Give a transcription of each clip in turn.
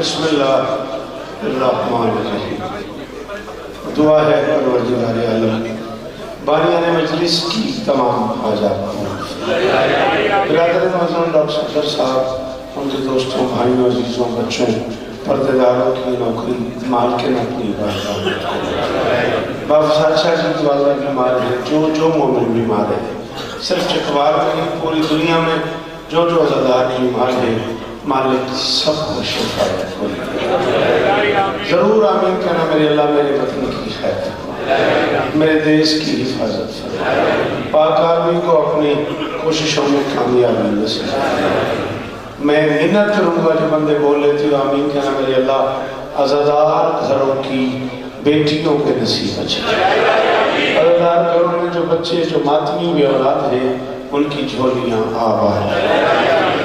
बिस्मिल्लाहिर्रहमानिर्रहीम। दुआ है परवरदिगार आलम बानियाने मजलिस की तमाम हाजात बिरादर मौजूद डॉक्टर सफदर साहब, उनके दोस्तों, भाइयों, अजीज़ों, बच्चों, पर्देदारों की नौकरी मालकिन अपनी बाफसाचा जी वाला बीमार है, जो मोमिन बीमार है, सिर्फ चकवार में पूरी दुनिया में जो अज़ादार बीमार है, मालिक सबको शिफायत हो। ज़रूर आमीन कहना मेरे अल्लाह, मेरे वतन की खैर, मेरे देश की हिफाजत, पाक आर्मी को अपनी कोशिशों में कामयाबी नसीब। मैं मिन्नत करूँगा जो बंदे बोल लेती हो आमीन कहना मेरे अल्लाह, आज़ादार घरों की बेटियों के नसीब अच्छे, आज़ादार घरों में जो बच्चे, जो मातमी भी औलाद है, उनकी झोलियाँ आबाद।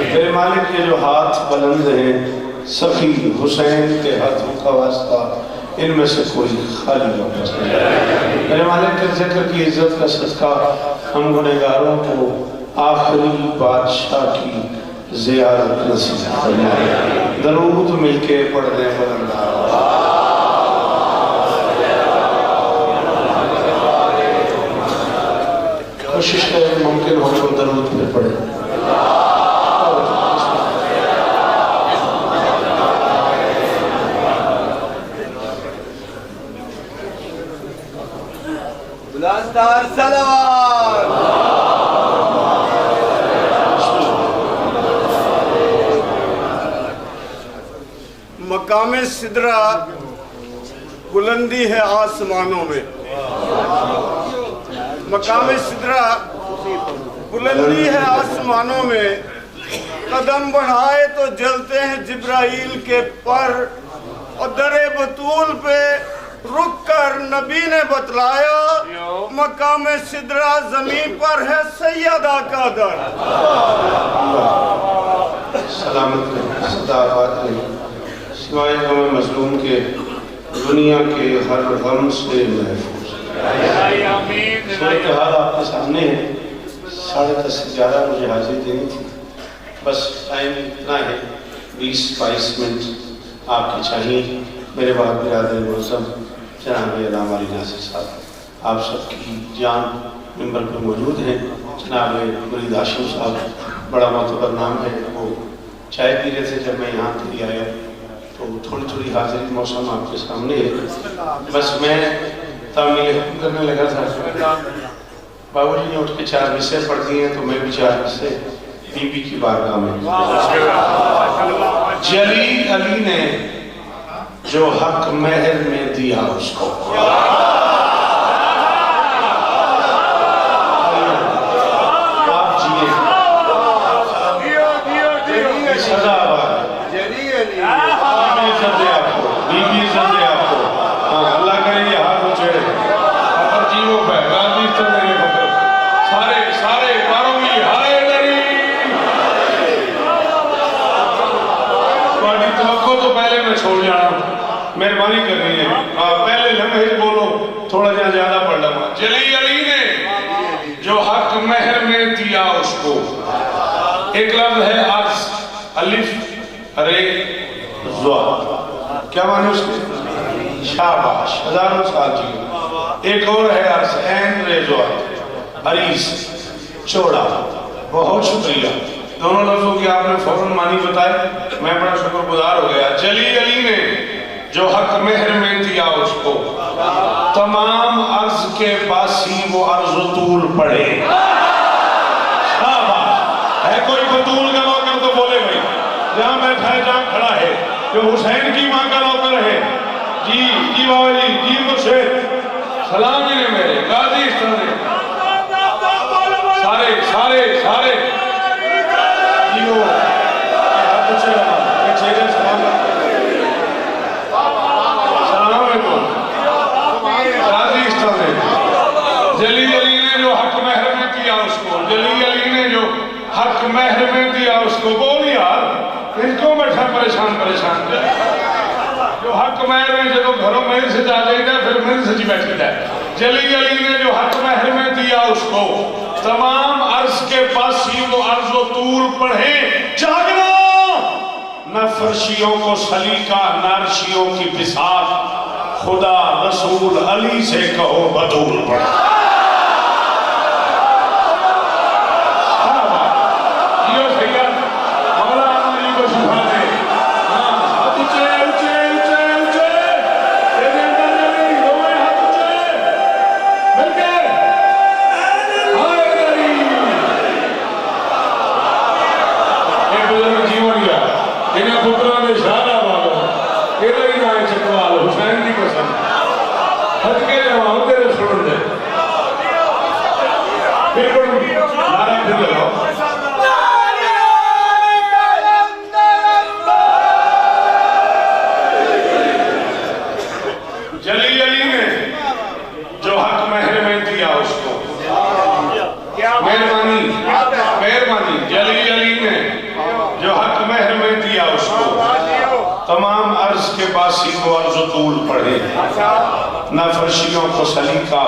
मेरे मालिक के जो हाथ बुलंद हैं, सफ़ी हुसैन के हाथों का वास्ता, इनमें से कोई खाली वापस नहीं। मेरे मालिक के जिक्र की इज्जत का सदका हम गुनहगारों को आखिरी बादशाह की ज़ियारत नसीब फरमाए। दरूद मिलके पढ़ने बुलंद कोशिश करें, मुमकिन हो तो दरूद पे पढ़े। मकामे सिदरा बुलंदी है आसमानों में, मकामे सिदरा बुलंदी है आसमानों में, कदम बढ़ाए तो जलते हैं जिब्राइल के पर, और दरे बतूल पे रुक कर नबी ने बतलाया, मकामे सिदरा जमीन पर है सैयदा का दर। सलामत सदाबाद सिवाय गम मजलूम के दुनिया के हर गम से महफूज। सूरत हाल आपके सामने है, 10:30 से ज़्यादा मुझे हाजिरी देनी थी, बस टाइम इतना है, 20-22 मिनट आपकी चाहिए। मेरे बाद बिरादर मौसम जनाब अल्लामा अली नासिर साहब, आप सबकी जान मेंबर पर मौजूद हैं। जनाब मुरीद हाशिम साहब, बड़ा मोतबर नाम है, वो चाय पी रहे थे जब मैं यहाँ के लिए आया, तो थोड़ी हाजिरी मौसम आपके सामने है। बस मैं तामील हुक्म करने लगा था, बाबूजी ने उठ के 4 हिस्से पढ़ दिए हैं, तो मैं भी 4 हिस्से बीबी की बारगाह में। जली अली ने जो हक महर में दिया उसको, आप जिए बीबी सदे आपको, हाँ अल्लाह करे ये हाथ ऊंचे अगर जीवो पे गाजी तो मेरे बकर सारे मारो भी हाय डरी तुम्हारी तवक्को तो पहले मैं छोड़ जाना, मेहरबानी कर रही है। पहले लम्हे बोलो, थोड़ा ज्यादा पढ़ लगा। जली अली ने जो हक महर में दिया उसको, एक लफ्ज है अर्स, अलिफ अरे ज़ुआ, क्या माने उसके? शाबाश, हजारों साल जी। एक और है अर्स ऐन रेज़ुआ, हरीस चौड़ा। बहुत शुक्रिया, दोनों लफ्जों की आपने फौरन मानी बताए, मैं बड़ा शुक्रगुजार हो गया। जली अली ने जो हक महर में दिया उसको, तमाम अर्ज के बासी वो अर्ज तूल पड़े। है कोई बतूल का नौकर तो बोले भाई, जहाँ बैठा है, जहाँ खड़ा है, जो हुसैन की माँ का नौकर है, जी बाबा जी मुझसे सलाम ही ने मेरे गाजी सारे जीवो जली अली ने जो हक महर में दिया उसको, जली अली ने जो हक महर में दिया उसको। बोल यार क्यों बैठा परेशान जो हक महर में जो घरों में से जा जाएगा, फिर मेरे से जी बैठ जाए। जली अली ने जो हक महर में दिया उसको, तमाम अर्ज के पास ही वो अर्ज व तूल पढ़े। जागना न फर्शियों को सलीका न अर्शियों की बिसात, खुदा रसूल अली से कहो बतूल पड़ा। जली अली ने जो हक महर में दिया उसको, मेहरबानी मेहरबानी, जली अली ने जो हक महर में दिया उसको, तमाम अर्ज के बासी को अर्ज तूल पढ़े, न फर्शियों को सलीका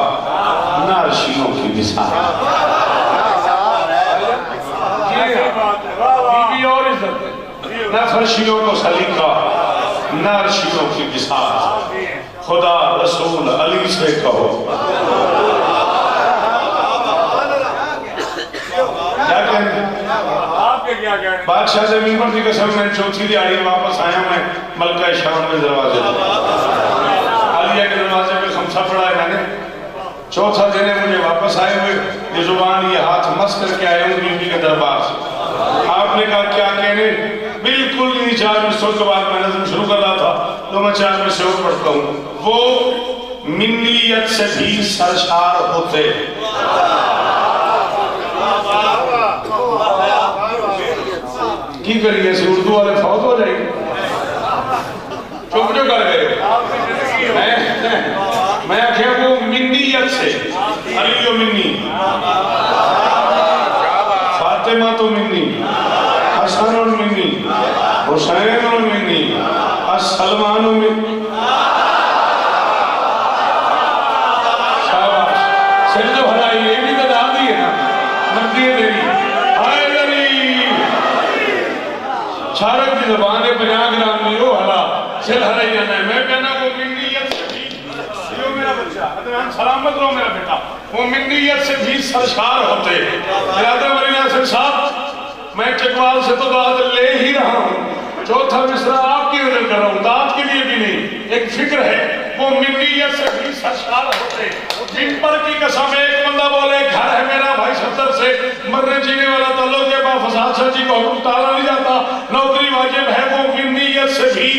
न अर्शियों की बिसात। न फर्शियों को सलीका न अर्शियों की बिसात, खुदा रसूल अली से कहो। बादशाह से मिंबर की कसम, मैं चौथी दिहाड़ी वापस आया, मैं मलका शाम में दरवाजे आलिया के दरवाजे में खमसा पड़ा है मैंने। चौथा दिन है मुझे वापस आए हुए, ये जुबान ये हाथ मस करके आए हूँ बीबी के दरबार से। आपने कहा क्या कहने, बिल्कुल नहीं 4 मिसरों के बाद मैं नज़म शुरू कर रहा था, तो मैं 4 मिसरे और पढ़ता हूँ। वो मिन्नियत से भी सरशार होते, की करिए से उर्दू वाले फौत हो जाएंगे, चुप जो कर गए। मैं आख्या वो मिन्नियत से, अली मिन्नी, फातिमा तो मिन्नी, हसन और मिन्नी, हुसैन और मिन्नी, सलमान और मिन्नी। शाबाश, सिर जो हलाई ये भी बता दी है ना, मर्जी है तेरी। हाय शारक की जबान है 50 ग्राम में वो हला सिर हलाई जाना है। मैं कहना वो मिन्नियत से भी, यो मेरा बच्चा अदनान सलामत रहो मेरा बेटा, वो मिन्नियत से भी सरशार होते। इरादा मरी नासिर साहब, मैं चकवाल से तो दाद ले ही रहा हूँ, चौथा मिसरा आपकी वजह कर रहा हूँ, दाद के लिए भी नहीं, एक फिक्र है। वो मिन्नियत से भी सरशार होते। मिंबर की कसम, एक बंदा बोले घर है मेरा भाई 70 से मरने जीने वाला ताल्लुक के बाद फसाद शाह जी को हुक्म टाला नहीं जाता, नौकरी वाजिब है। वो मिन्नियत से भी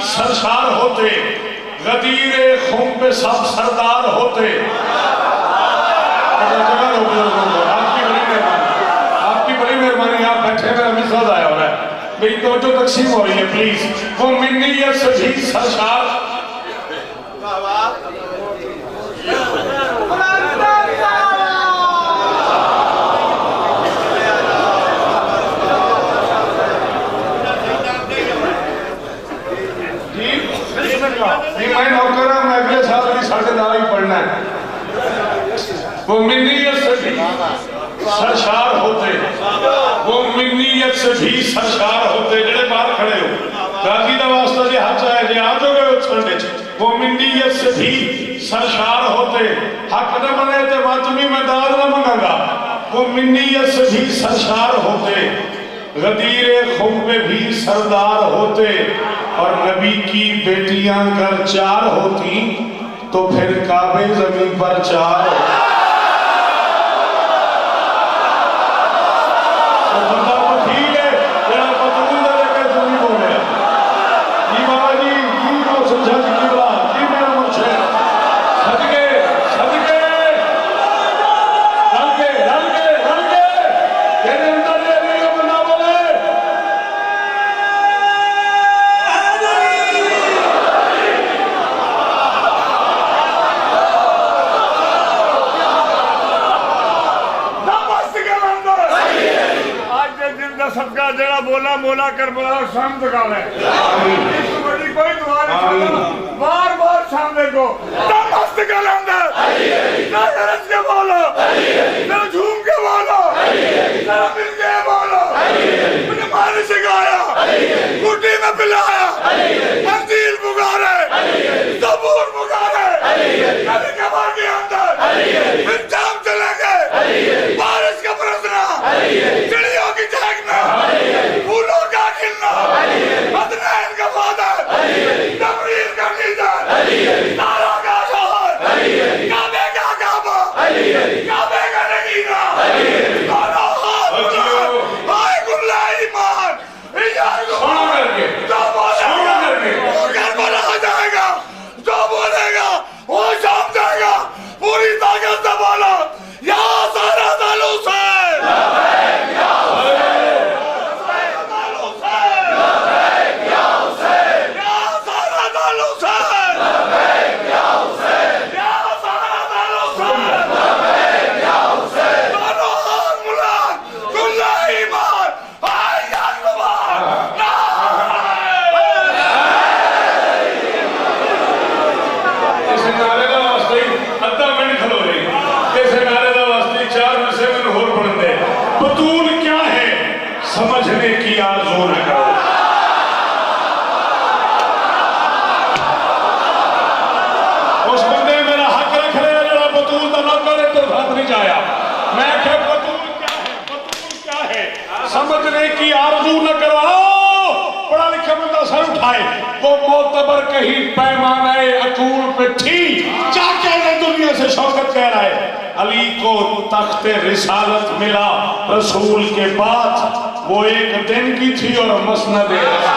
सरशार होते, गदीरे खून पे सब सरदार होते। आपकी बड़ी मेहरबानी, आप बैठे, मेरा मिजाज आया हो रहा है, मेरी तो तकसीम हो रही है प्लीज। वो मिन्नियत से भी सरशार, मैं नौकर हूं, मैं अगले साल भी साढ़े नाल ही पढ़ना है। वो मिन्नियत से भी सरशार होते, वो मिन्नियत से भी सरशार होते। जेड़े बाहर खड़े हो, गाजी का वास्ता जे हाथ आए जे आ जाओगे उछलने, वो मिन्नियत से भी सरशार होते। हक न बने तो वाजबी मैं दाद न मंगागा, वो मिन्नियत से भी सरशार होते। गदीरे खुम पे भी सरदार होते, और नबी की बेटियां अगर 4 होती तो फिर काबे जमीन पर 4। तो बंदा वकील है जरा बतूल लेके जमीन बोले जी बाबा जी की को समझा की बला जी मेरा मुझे सदके सदके रल के तेरे अंदर ये नहीं बंदा बोले। सबका जरा बोला मोला कर बोला शाम तक आ बड़ी कोई दुआ नहीं, बार बार सामने को मस्त कर अंदर के बोलो, झूम के बोलो, मिल के बोलो, कुरान सिखाया, कुटी में पिलाया, मंजिल पुकारे, ज़बूर पुकारे, कभी कबार के अंदर इंतजाम चलेंगे, बारिश का बरसना, चिड़ियों की चहकना, फूलों का खिलना, अदनान का फादर, तबरीर का लीडर, तारा का शोहर, काबे का काबा, काबे का नगीना, दोनों हाथ हाय गुल्ला ईमान, वो करबला आ जाएगा, जो बोलेगा वो शाम जाएगा, पूरी ताकत से बोलो या सारा दालू से समझने की आरज़ू न करो। उस बंदे मेरा हक रख रहे जरा बतूल का ना करे तो साथ नहीं जाया। मैं क्या बतूल क्या है, बतूल क्या है समझने की आरज़ू न करो। पढ़ा लिखा बंदा सर उठाए, वो मोतबर कहीं पैमाने अकूल पे थी, चाचा ने दुनिया से शौकत कह रहा है। अली को तख्ते रिसालत मिला रसूल के बाद, वो एक दिन की थी और मसनद मिला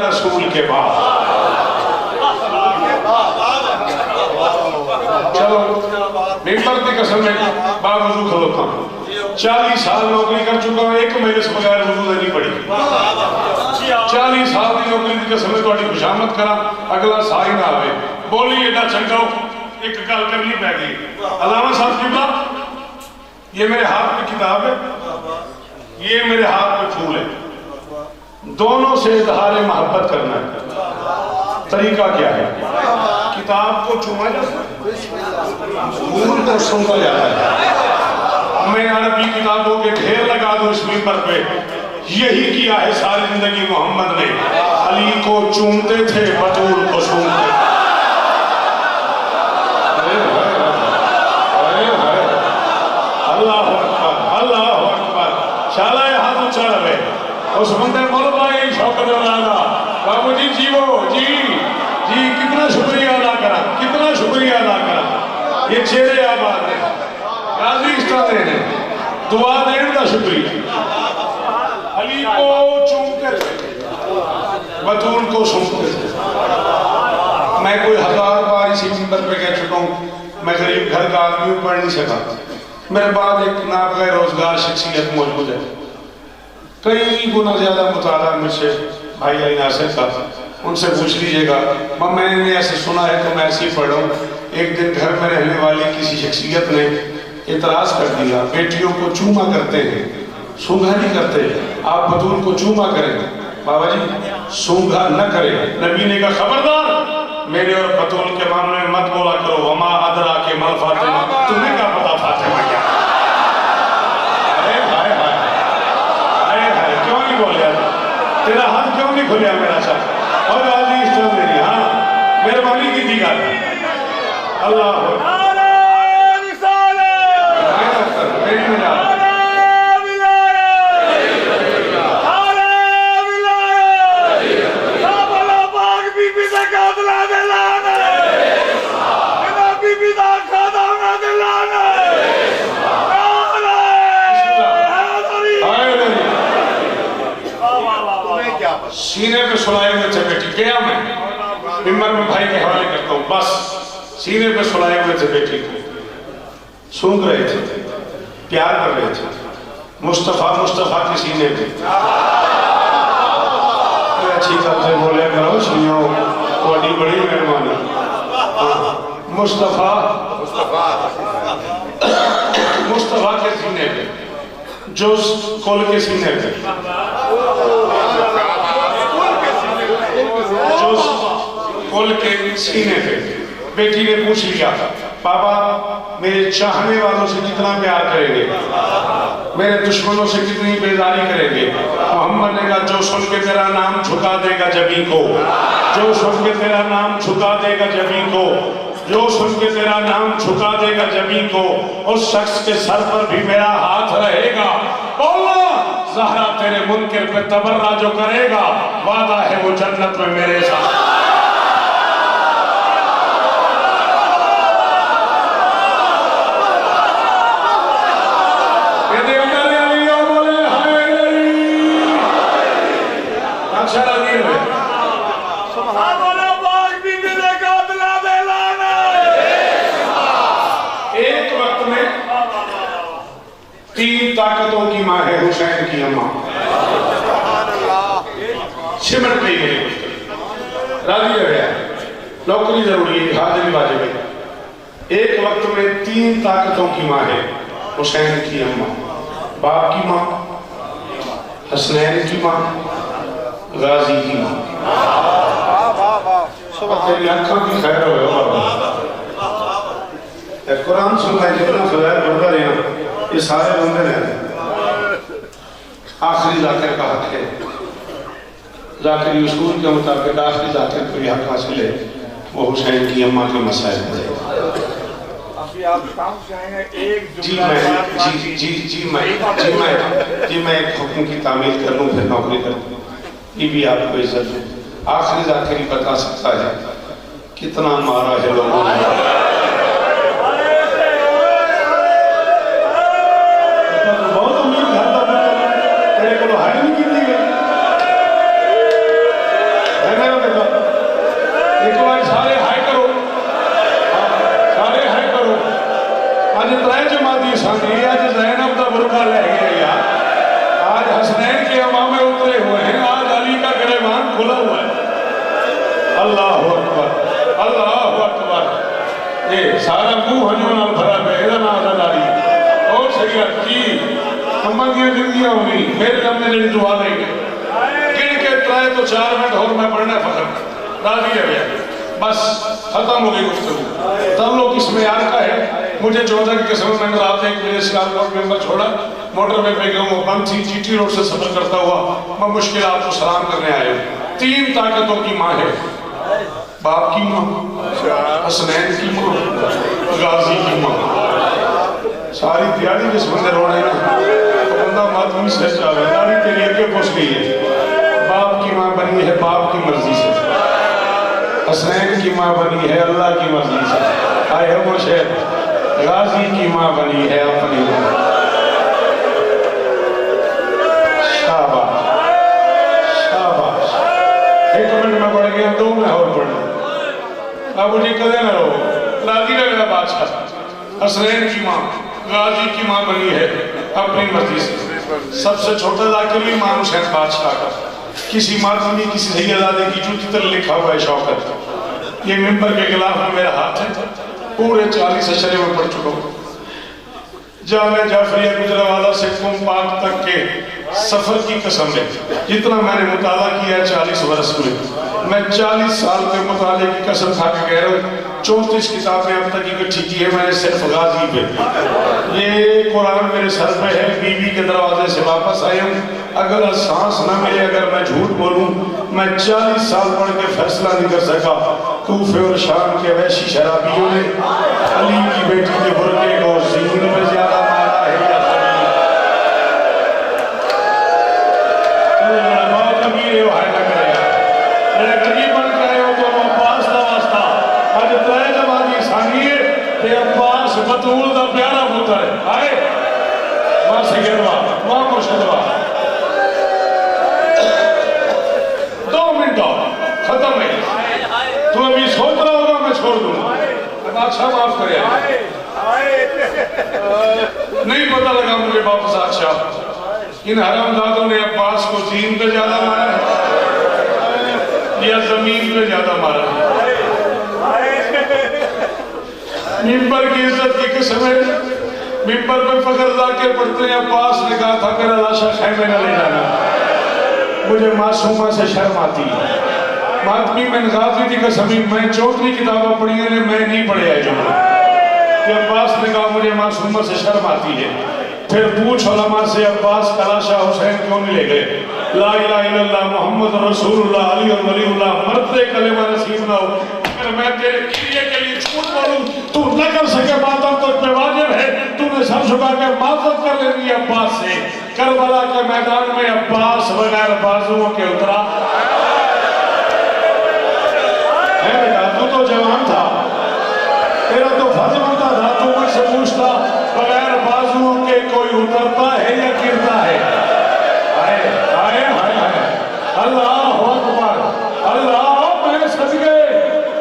रसूल के बाद। चलो मेंबर की कसम में बावजूद खलोता हूं, 40 साल नौकरी कर चुका हूं, एक महीने से बगैर वजू देनी पड़ी। 40 साल की नौकरी की कसम में थोड़ी खुशामद करा, अगला सा ही ना आवे बोली एडा चंगा एक गल करनी पै गई। अलामा साहब किबला, ये मेरे हाथ में किताब है, ये मेरे हाथ में फूल है, दोनों से इजहार मोहब्बत करना है। तरीका क्या है? किताब को चूमा जाता है, फूल को सूंघा जाता है। मैं अरबी किताबों के ढेर लगा दूं इस मिंबर पे, यही किया है सारी जिंदगी मोहम्मद ने। अली को चूमते थे, बतूल को सूंघते थे। अल्लाह अकबर, अल्लाह अकबर। शाला हाथ ऊंचा रहे उस बंदे बोल भाई शौकत वाला बाबू जी जीवो जी जी, कितना शुक्रिया अदा करा, कितना शुक्रिया अदा करा। ये चेहरे आबाद है, गाजी इस्तादे ने दुआ देने का शुक्रिया। अली को चूमते थे, बतूल को सूंघते थे। मैं कोई 1000 बार इसी मिंबर पे कह चुका हूँ, मैं गरीब घर का आदमी पढ़ नहीं सका। मेरे बाद एक नाबगैर रोजगार शख्सियत मौजूद है, कई गुना ज्यादा मुताला मुझसे भाई अली नासिर का, उनसे पूछ लीजिएगा। मैंने ऐसे सुना है तो मैं ऐसे ही पढ़ा हूँ। एक दिन घर में रहने वाली किसी शख्सियत ने इतराज कर दिया, बेटियों को चूमा करते हैं, सूंघा नहीं करते, आप बतूल को चूमा करें। बाबा जी सूंघा न करें, नबी ने कहा खबरदार मेरे और बतूल के मामले में मत बोला करो। वमा अदरा के मल फातिमा, तुम्हें क्या पता फातिमा क्या? अरे भाई भाई, अरे भाई क्यों नहीं बोले? तेरा हाथ क्यों नहीं खुलिया मेरा साथ? और आदमी इस तरह मेरी, हाँ मेहरबानी की दी गल। अल्लाह सीने पे सुलाए हुए थे बेटी, गया मैं मिंबर में भाई के हवाले करता हूँ, बस सीने पे सुलाए हुए थे बेटी को, सूंघ रहे थे, प्यार कर रहे थे, मुस्तफा मुस्तफा के सीने पे। अच्छी तरह से बोले करो सुनियो, बड़ी बड़ी मेहरबानी। मुस्तफा मुस्तफा के सीने पे, जो कोल के सीने पे, जो कोल के सीने पे। बेटी ने पूछ लिया, पापा मेरे चाहने वालों से कितना प्यार करेंगे, मेरे दुश्मनों से कितनी बेजारी करेंगे। मोहम्मद ने कहा, जो सुन के तेरा नाम झुका देगा जबी को, जो सुन के तेरा नाम झुका देगा जबी को, जो सुन के तेरा नाम झुका देगा जबी को, उस शख्स के सर पर भी मेरा हाथ रहेगा। बोलो ज़हरा तेरे मुनकिर पे तबर्रा जो करेगा, वादा है वो जन्नत में मेरे साथ। तीन ताकतों की माँ है हुसैन की अम्मा। सिमट गई है, राजी हो गया, नौकरी जरूरी है, हाजिरी वाजिब है। एक वक्त में तीन ताकतों की माँ है हुसैन की अम्मा। बाप की माँ, हसनैन की माँ, गाजी की माँ। तेरी आंखों की खैर हो, कुरान सुनना है, जितना फजाइल बढ़ता रहना, ये सारे बंदे हैं। आखिरी जाकिर का हक है, जाकिर उसूल के मुताबिक आखिरी जाकिर को हक हासिल है, वो हुसैन की अम्मा के मसाइल है। जी मैं एक हुक्म की तामील कर लूँ, फिर नौकरी कर लूँ, ये भी आपको इज्जत है। आखिरी जाकिर ही बता सकता है कितना मारा है लोगों ने। सारा मुंह हजों नाल भरा पे एदा नाम आजादारी और शरीयत की अम्मा दी जिंदगियां होनी फिर हमने जेडी दुआ लेंगे गिन के 3 तो 4 मिनट और मैं पढ़ना फखर राजी है भैया, बस खत्म हो गई गुफ्तगू। ताल्लुक इस मेयार का है। मुझे 14 की कसम मैंने रात 1 बजे सियालकोट में छोड़ा, मोटरवे पे गया, बंद थी, जीटी रोड से सफर करता हुआ मैं मुश्किल आपको सलाम करने आया हूँ। तीन ताकतों की माँ है, बाप की माँ, हसनैन की माँ, गाजी की माँ। सारी दिहाड़ी जिस बंदे रोने ना बंदा मातमी से चाहे, दाढ़ी तेरी अगे घुस गई है। बाप की माँ बनी है बाप की मर्जी से, हसनैन की माँ बनी है अल्लाह की मर्जी से। आए है वो शेर, गाजी की माँ बनी है अपनी। शाबाश शाबाश। 1 मिनट में बढ़ गया, 2 में और बढ़। बाबू जी कदे ना रहो, राजी रहेगा बादशाह। हसनैन की माँ, गाजी की माँ बनी है अपनी मर्जी से। सबसे छोटा जाकिर भी मां हुसैन बादशाह का, किसी मातमी किसी सैयदादे की जूती तर लिखा हुआ है शौकत। ये मिंबर के खिलाफ में मेरा हाथ है, पूरे 40 अशरे में पढ़ चुका हूँ। जामे जाफरिया गुजरावाला से कुम पाक तक के सफर की कसम है, जितना मैंने मुताला किया 40 वर्ष में, मैं 40 साल के मुताले की कसम खा के कह रहा हूँ। 34 किताबें अब तक इकट्ठी की है मैंने सिर्फ गाजी पे। ये कुरान मेरे सर पे है, बीबी के दरवाजे से वापस आया हूँ। अगर सांस न मिले, अगर मैं झूठ बोलूं, मैं 40 साल पढ़ के फैसला नहीं कर सका। कूफे और शाम के वैशी शराबियों ने अली की बेटी के बुरके को ज़मीन में ज्यादा मारा है या बतूल का प्यारा पुत्र है। आए वाह सैयदवा, वाह मुर्शिदवा। बादशाह माफ करे आए आए नहीं पता लगा मुझे वापस बादशाह इन हरामजादों ने अब्बास को दीन पे ज्यादा मारा है या जमीन पे ज्यादा मारा है। मिंबर की इज्जत की किस्म है। मिंबर पे फखरदा के पढ़ते हैं अब्बास ने कहा था मेरा लाशा खैमे न ले जाना, मुझे मासूमा से शर्म आती है। मातमी में गाजी की कसम मैं 34 किताबें पढ़ी है मैं नहीं पढ़े जो कि अब्बास ने कहा मुझे मासूमा से शर्म आती है। फिर पूछ उलमा से अब्बास का लाशा हुसैन क्यों नहीं ले गए? ला इलाहा इल्लल्लाह मुहम्मद रसूलुल्लाह अली और वलीउल्लाह मरते कलेमा नसीब ना हो। अगर मैं तेरे किए के लिए झूठ बोलूं तू न कर सके मातम तो पे वाजिब है तूने सर झुका के माफत कर लेनी है अब्बास से। करबला के मैदान में अब्बास बगैर बाजुओं के उतरा है। बेटा तू तो जवान था, तेरा तो फर्ज बनता था तू मुझसे पूछता बगैर बाजुओं के कोई उतरता है या गिरता है? आए आए हाय हाय अल्लाह अकबर अल्लाह। मैं सच गए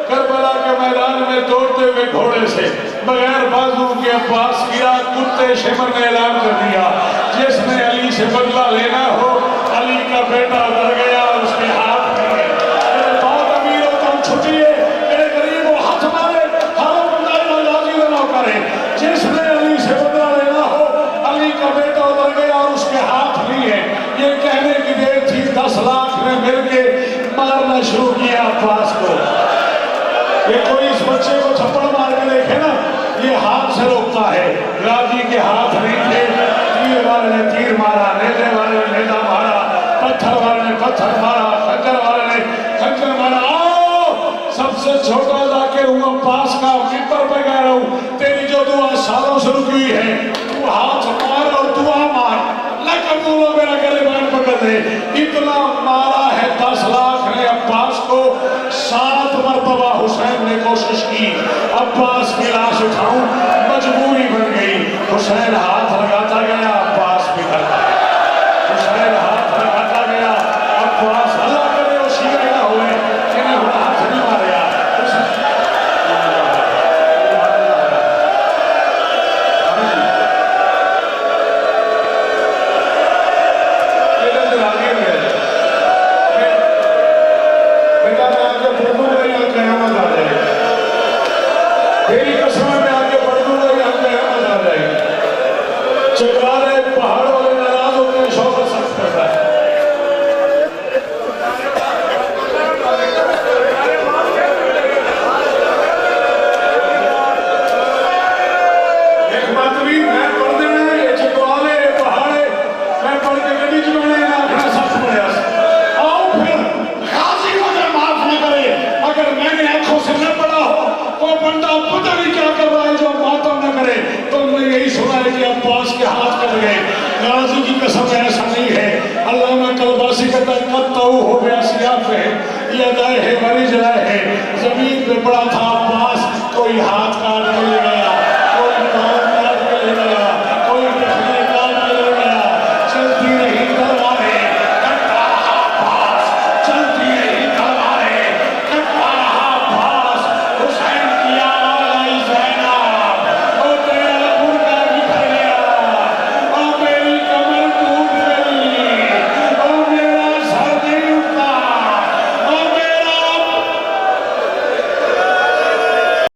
करबला के मैदान में दौड़ते हुए घोड़े से बगैर बाजुओं के अब्बास गिरा। कुत्ते शिमर ने ऐलान कर दिया जिसने अली से बदला लेना हो अली का बेटा उतर गया उसके हाथ में। बहुत अमीर हो तुम छुट्टिए मेरे गरीब हो हाथ मारे हारों बंदा राजी ना करे। जिसने अली से बदला लेना हो अली का बेटा उतर गया और उसके हाथ लिए। ये कहने की देर थी 10 लाख ने मिलके मारना शुरू किया अब्बास को। ये कोई इस बच्चे को थप्पड़ मार के देखे ना ये हाथ से रोकता है। गाजी के हाथ नहीं थे, तीर वाले ने तीर मारा, नेजा वाले ने नेजा मारा, पत्थर वाले ने पत्थर मारा, खंजर वाले ने खंजर मारा। आओ सबसे छोटा जाके हूँ अब्बास का मिंबर पे कह रहा हूँ तेरी जो दुआ सालों से रुकी हुई है तू हाथ मार और दुआ मार न कबूल हो मेरा गरीबान पकड़ दे। इतना मारा है 10 लाख ने अब्बास को। 7 मरतबा हुसैन ने कोशिश की अब्बास की लाश उठाऊं मजबूरी बन गई। हुसैन हाथ लगाता गया अब्बास पिघलता हुसैन हाथ लगाता गया अब्बास अल्लाह करे वो शिया ना हुए इन्हें हाथ नहीं मारे तेरी कसम में आगे बढ़ दूंगा यहाँ पे हमत आ जाएगी। चकरारे पहाड़ों में नाराज होते हैं शौक सख्त करता है। एक मातमी मैं पढ़ देना ये चकरारे पहाड़े मैं पढ़ के गड्डी चुनाने अपना सख्त पड़े आओ फिर गाजी मुझे माफ न करे। अगर मैंने आंखों से न पढ़ा हो वो बंदा पता नहीं क्या कर रहा है जो मातम न करे। तुमने यही सुना है कि अब्बास के हाथ कट गए। गाजी की कसम ऐसा नहीं है। अल्लामा कलबासी कहता है कत्तऊ हो गया सियाफ है ये अदाए है मरीज है जमीन पे पड़ा था